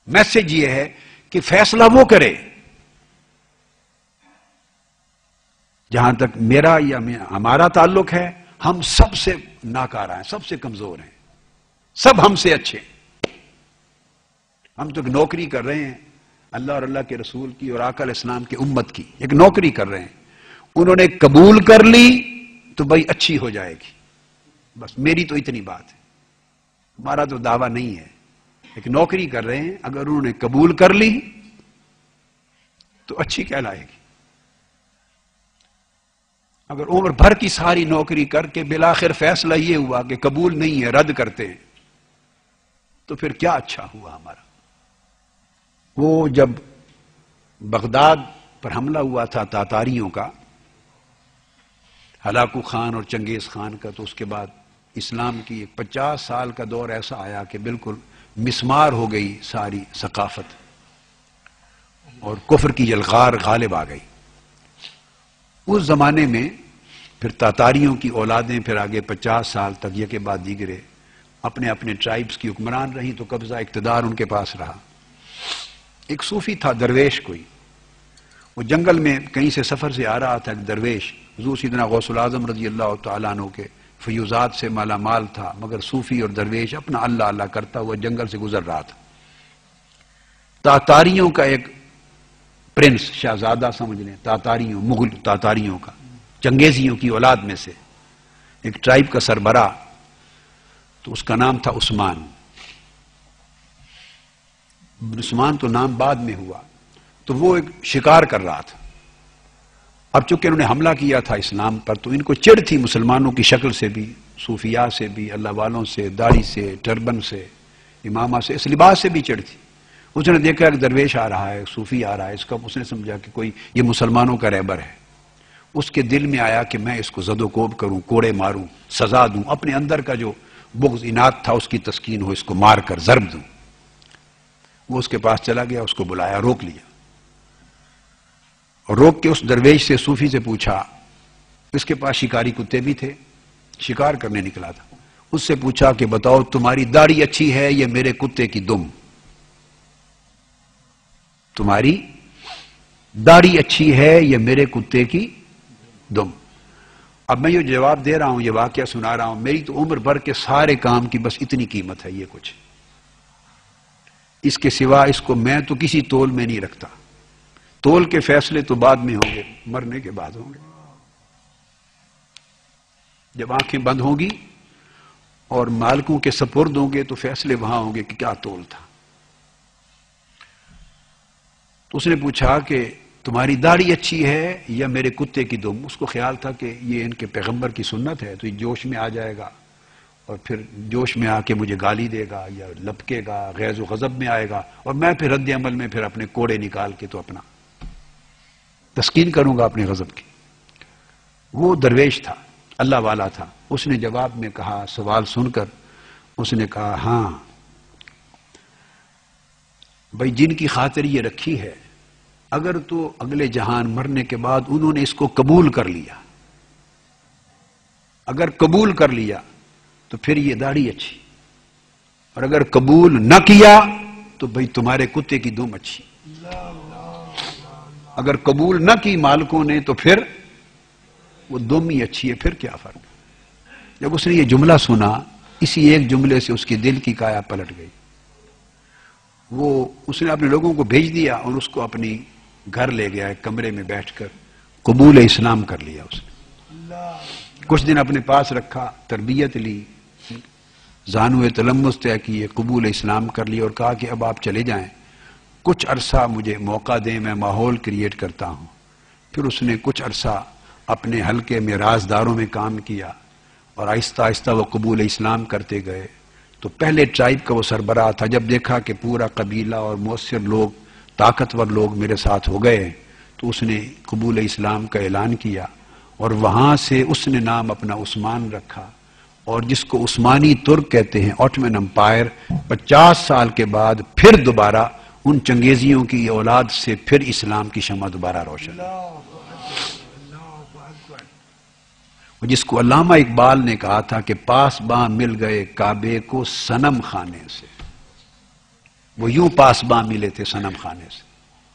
Message یہ ہے کہ فیصلہ وہ کرے. جہاں تک میرا یا ہمارا تعلق ہے، ہم سب سے ناکارہ ہیں، سب سے کمزور ہیں، سب ہم سے اچھے ہیں. ہم تو ایک نوکری کر رہے ہیں اللہ اور اللہ کے رسول کی اور آقا علیہ السلام کی امت کی، ایک نوکری کر رہے ہیں. انہوں نے قبول کر لی تو بھائی اچھی ہو جائے گی. بس میری تو اتنی بات ہے، ہمارا تو دعویٰ نہیں ہے. ایک نوکری کر رہے ہیں، اگر انہوں نے قبول کر لی تو اچھی کہلائے گی. اگر عمر بھر کی ساری نوکری کر کے بالآخر فیصلہ یہ ہوا کہ قبول نہیں ہے، رد کرتے ہیں، تو پھر کیا اچھا ہوا ہمارا. وہ جب بغداد پر حملہ ہوا تھا تاتاریوں کا، ہلاکو خان اور چنگیز خان کا، تو اس کے بعد اسلام کی 50 سال کا دور ایسا آیا کہ بالکل مسمار ہو گئی ساری ثقافت اور کفر کی یلغار غالب آ گئی. اس زمانے میں پھر تاتاریوں کی اولادیں پھر آگے 50 سال تک یہ کے بعد دیگرے اپنے اپنے ٹرائبز کی حکمران رہیں، تو قبضہ اقتدار ان کے پاس رہا. ایک صوفی تھا درویش کوئی، وہ جنگل میں کہیں سے سفر سے آ رہا تھا. ایک درویش حضور سیدنا غوث العظم رضی اللہ تعالیٰ عنہ کے فیوزات سے مالا مال تھا، مگر صوفی اور درویش اپنا اللہ اللہ کرتا ہوا جنگل سے گزر رہا تھا. تاتاریوں کا ایک پرنس، شہزادہ سمجھ لیں، تاتاریوں، مغل تاتاریوں کا، چنگیزیوں کی اولاد میں سے ایک ٹرائب کا سربراہ، تو اس کا نام تھا عثمان. عثمان تو نام بعد میں ہوا. تو وہ ایک شکار کر رہا تھا. اب چونکہ انہوں نے حملہ کیا تھا اسلام پر، تو ان کو چڑ تھی مسلمانوں کی شکل سے بھی، صوفیاء سے بھی، اللہ والوں سے، داڑھی سے، ٹربن سے، امامہ سے، اس لباس سے بھی چڑ تھی. اس نے دیکھا ایک درویش آ رہا ہے، صوفی آ رہا ہے، اس کا اس نے سمجھا کہ کوئی یہ مسلمانوں کا رہبر ہے. اس کے دل میں آیا کہ میں اس کو زد و کوب کروں، کوڑے ماروں، سزا دوں، اپنے اندر کا جو بغض اناد تھا اس کی تسکین ہو، اس کو مار کر ضرب دوں. وہ اس کے پاس چلا گیا، اس کو بلایا، روک لیا، اور روک کے اس درویش سے، صوفی سے پوچھا، اس کے پاس شکاری کتے بھی تھے، شکار کرنے نکلا تھا. اس سے پوچھا کہ بتاؤ تمہاری داڑھی اچھی ہے یا میرے کتے کی دم؟ تمہاری داڑھی اچھی ہے یا میرے کتے کی دم؟ اب میں یہ جواب دے رہا ہوں، یہ واقعہ سنا رہا ہوں، میری تو عمر بھر کے سارے کام کی بس اتنی قیمت ہے، یہ کچھ اس کے سوا اس کو میں تو کسی تول میں نہیں رکھتا. تول کے فیصلے تو بعد میں ہوں گے، مرنے کے بعد ہوں گے. جب آنکھیں بند ہوں گی اور مالکوں کے سپرد ہوں گے تو فیصلے وہاں ہوں گے کہ کیا تول تھا. تو اس نے پوچھا کہ تمہاری داڑھی اچھی ہے یا میرے کتے کی دم؟ اس کو خیال تھا کہ یہ ان کے پیغمبر کی سنت ہے، تو یہ جوش میں آ جائے گا اور پھر جوش میں آ کے مجھے گالی دے گا یا لپکے گا، غیظ و غضب میں آئے گا، اور میں پھر رد عمل میں پھر اپنے کوڑے نکال کے تو اپنا تسکین کروں گا اپنے غضب کی. وہ درویش تھا، اللہ والا تھا. اس نے جواب میں کہا، سوال سن کر اس نے کہا، ہاں بھائی جن کی خاطر یہ رکھی ہے، اگر تو اگلے جہان مرنے کے بعد انہوں نے اس کو قبول کر لیا، اگر قبول کر لیا تو پھر یہ داڑھی اچھی، اور اگر قبول نہ کیا تو بھئی تمہارے کتے کی دم اچھی. اگر قبول نہ کی مالکوں نے تو پھر وہ دم ہی اچھی ہے، پھر کیا فرق. جب اس نے یہ جملہ سنا، اسی ایک جملے سے اس کے دل کی کایا پلٹ گئی. اس نے اپنے لوگوں کو بھیج دیا اور اس کو اپنی گھر لے گیا، ایک کمرے میں بیٹھ کر قبول اسلام کر لیا. اس نے کچھ دن اپنے پاس رکھا، تربیت لی، زانو تلمس طے کی، قبول اسلام کر لی، اور کہا کہ اب آپ چلے جائیں، کچھ عرصہ مجھے موقع دیں، میں ماحول کریٹ کرتا ہوں. پھر اس نے کچھ عرصہ اپنے حلقے میں رازداروں میں کام کیا، اور آہستہ آہستہ وہ قبول اسلام کرتے گئے. تو پہلے ٹرائب کا وہ سربراہ تھا، جب دیکھا کہ پورا قبیلہ اور مؤثر لوگ، طاقتور لوگ میرے ساتھ ہو گئے، تو اس نے قبول اسلام کا اعلان کیا، اور وہاں سے اس نے نام اپنا عثمان رکھا. اور جس کو عثمانی ترک کہتے ہیں، آٹمن امپائر، 50 سال کے بعد پھر دوبارہ ان چنگیزیوں کی اولاد سے پھر اسلام کی شمع دوبارہ روشن. جس کو علامہ اقبال نے کہا تھا کہ پاس باں مل گئے کعبے کو صنم خانے سے. وہ یوں پاسباں ملے تھے صنم خانے سے،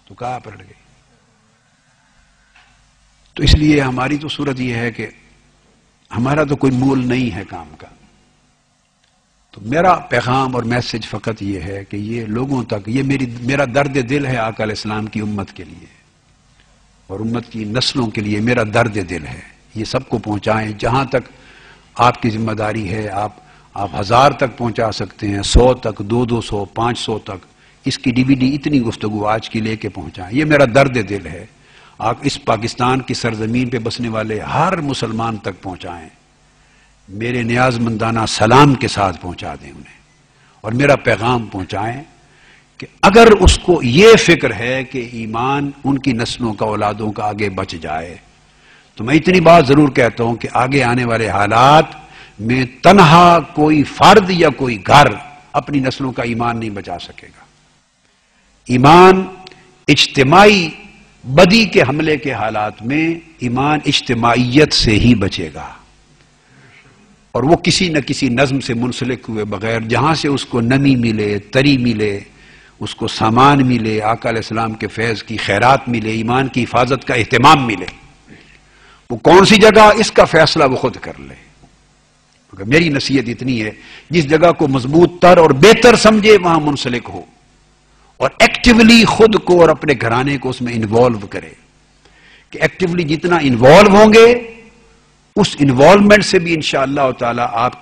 تو کہاں پلٹ گئی؟ تو اس لیے ہماری تو صورت یہ ہے کہ ہمارا تو کوئی مول نہیں ہے کام کا. تو میرا پیغام اور میسج فقط یہ ہے کہ یہ لوگوں تک، یہ میرا درد دل ہے آقا علیہ السلام کی امت کے لیے اور امت کی نسلوں کے لیے میرا درد دل ہے. یہ سب کو پہنچائیں، جہاں تک آپ کی ذمہ داری ہے. آپ 1000 تک پہنچا سکتے ہیں، 100 تک، 200 500 تک. اس کی DVD اتنی گفتگو آج کی لے کے پہنچائیں. یہ میرا درد دل ہے. آپ اس پاکستان کی سرزمین پہ بسنے والے ہر مسلمان تک پہنچائیں. میرے نیاز مندانہ سلام کے ساتھ پہنچا دیں انہیں، اور میرا پیغام پہنچائیں کہ اگر اس کو یہ فکر ہے کہ ایمان ان کی نسلوں کا، اولادوں کا آگے بچ جائے، تو میں اتنی بات ضرور کہتا ہوں کہ آگے آنے والے حالات میں تنہا کوئی فرد یا کوئی گھر اپنی نسلوں کا ایمان نہیں بچا سکے گا. ایمان اجتماعی بدی کے حملے کے حالات میں ایمان اجتماعیت سے ہی بچے گا، اور وہ کسی نہ کسی نظم سے منسلک ہوئے بغیر، جہاں سے اس کو نمی ملے، تری ملے، اس کو سامان ملے، آقا علیہ السلام کے فیض کی خیرات ملے، ایمان کی حفاظت کا اہتمام ملے، وہ کون سی جگہ، اس کا فیصلہ وہ خود کر لے. مگر میری نصیحت اتنی ہے، جس جگہ کو مضبوط تر اور بہتر سمجھے وہاں منسلک ہو، اور ایکٹیولی خود کو اور اپنے گھرانے کو اس میں انوالو کرے. کہ ایکٹیولی جتنا انوالو ہوں گے، اس انوالومنٹ سے بھی انشاءاللہ تعالی آپ